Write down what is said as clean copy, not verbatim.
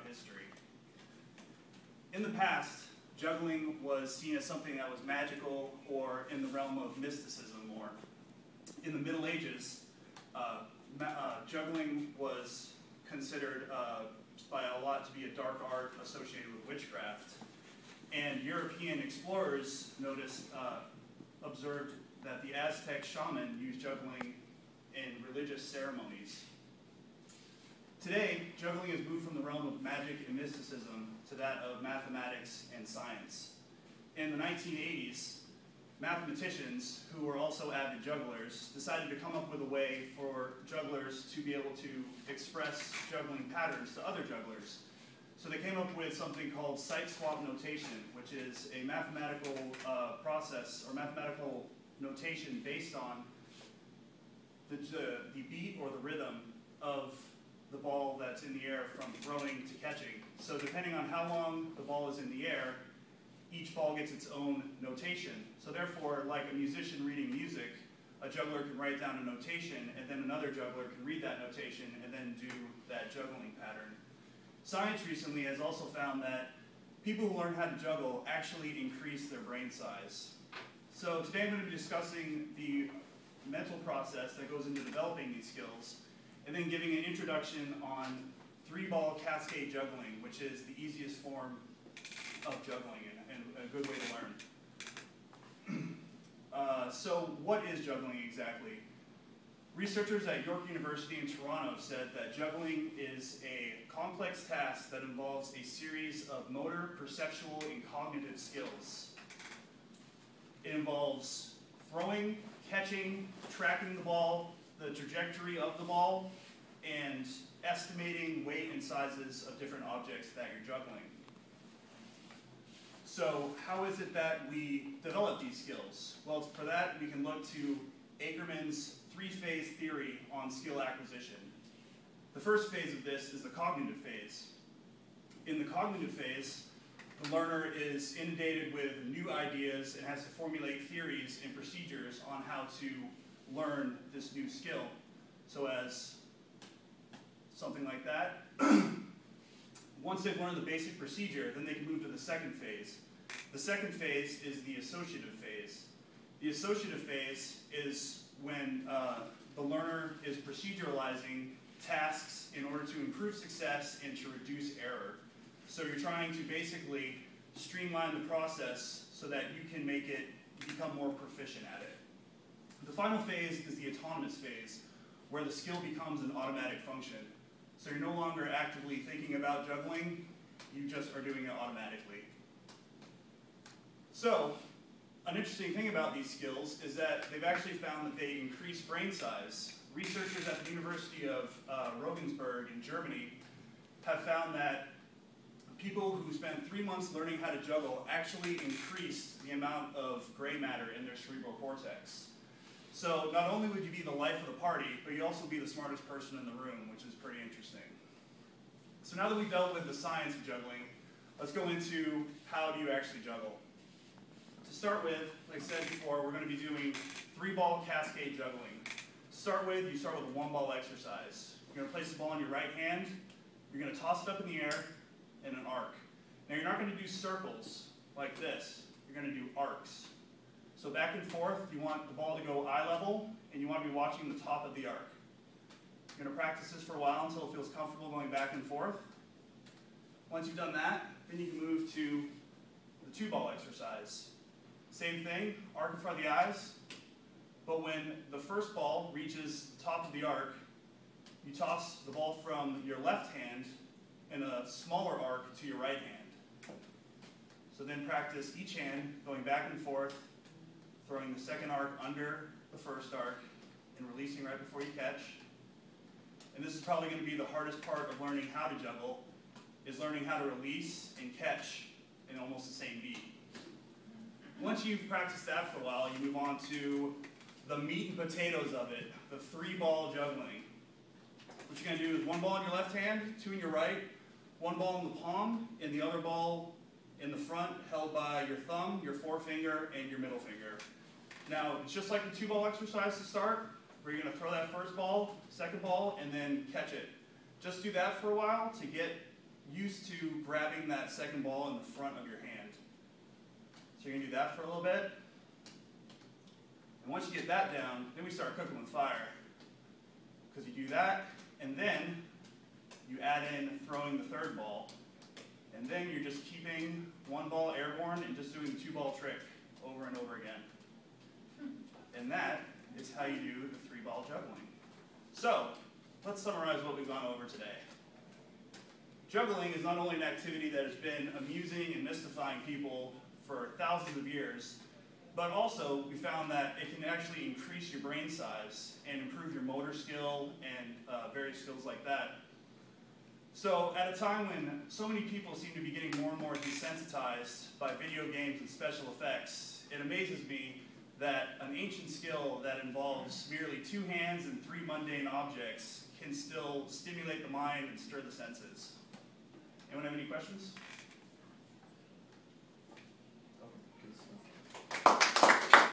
history. In the past, juggling was seen as something that was magical or in the realm of mysticism more. In the Middle Ages, juggling was considered by a lot to be a dark art associated with witchcraft. And European explorers observed that the Aztec shaman used juggling in religious ceremonies. Today, juggling has moved from the realm of magic and mysticism to that of mathematics and science. In the 1980s, mathematicians, who were also avid jugglers, decided to come up with a way for jugglers to be able to express juggling patterns to other jugglers. So they came up with something called site swap notation, which is a mathematical process or mathematical notation based on the beat or the rhythm of the ball that's in the air from throwing to catching. So depending on how long the ball is in the air, each ball gets its own notation. So therefore, like a musician reading music, a juggler can write down a notation, and then another juggler can read that notation and then do that juggling pattern. Science recently has also found that people who learn how to juggle actually increase their brain size. So today I'm going to be discussing the mental process that goes into developing these skills, and then giving an introduction on 3-ball cascade juggling, which is the easiest form of juggling and a good way to learn. So what is juggling exactly? Researchers at York University in Toronto have said that juggling is a complex task that involves a series of motor, perceptual, and cognitive skills. It involves throwing, catching, tracking the ball, the trajectory of the ball, and estimating weight and sizes of different objects that you're juggling. So how is it that we develop these skills? Well, for that we can look to Ackerman's 3-phase theory on skill acquisition. The first phase of this is the cognitive phase. In the cognitive phase, the learner is inundated with new ideas and has to formulate theories and procedures on how to learn this new skill. So as something like that. Once they've learned the basic procedure, then they can move to the second phase. The second phase is the associative phase. The associative phase is when the learner is proceduralizing tasks in order to improve success and to reduce error. So you're trying to basically streamline the process so that you can make it become more proficient at it. The final phase is the autonomous phase, where the skill becomes an automatic function. So you're no longer actively thinking about juggling, you just are doing it automatically. So, an interesting thing about these skills is that they've actually found that they increase brain size. Researchers at the University of Regensburg in Germany have found that people who spend 3 months learning how to juggle actually increase the amount of gray matter in their cerebral cortex. So not only would you be the life of the party, but you'd also be the smartest person in the room, which is pretty interesting. So now that we've dealt with the science of juggling, let's go into how do you actually juggle. To start with, like I said before, we're going to be doing 3-ball cascade juggling. To start with, you start with a 1-ball exercise. You're going to place the ball in your right hand, you're going to toss it up in the air in an arc. Now you're not going to do circles like this, you're going to do arcs. So back and forth, you want the ball to go eye level, and you want to be watching the top of the arc. You're going to practice this for a while until it feels comfortable going back and forth. Once you've done that, then you can move to the 2-ball exercise. Same thing, arc in front of the eyes, but when the first ball reaches the top of the arc, you toss the ball from your left hand in a smaller arc to your right hand. So then practice each hand going back and forth, throwing the second arc under the first arc, and releasing right before you catch. And this is probably going to be the hardest part of learning how to juggle, is learning how to release and catch in almost the same beat. Once you've practiced that for a while, you move on to the meat and potatoes of it, the 3-ball juggling. What you're going to do is 1 ball in your left hand, 2 in your right, 1 ball in the palm, and the other ball in the front held by your thumb, your forefinger, and your middle finger. Now, it's just like the 2-ball exercise to start, where you're going to throw that first ball, second ball, and then catch it. Just do that for a while to get used to grabbing that second ball in the front of your hand. So you're going to do that for a little bit. And once you get that down, then we start cooking with fire. Because you do that, and then you add in throwing the third ball. And then you're just keeping one ball airborne and just doing the two-ball trick over and over again. And that is how you do the three-ball juggling. So, let's summarize what we've gone over today. Juggling is not only an activity that has been amusing and mystifying people for thousands of years, but also we found that it can actually increase your brain size and improve your motor skill and various skills like that. So at a time when so many people seem to be getting more and more desensitized by video games and special effects, it amazes me that an ancient skill that involves merely two hands and three mundane objects can still stimulate the mind and stir the senses. Anyone have any questions?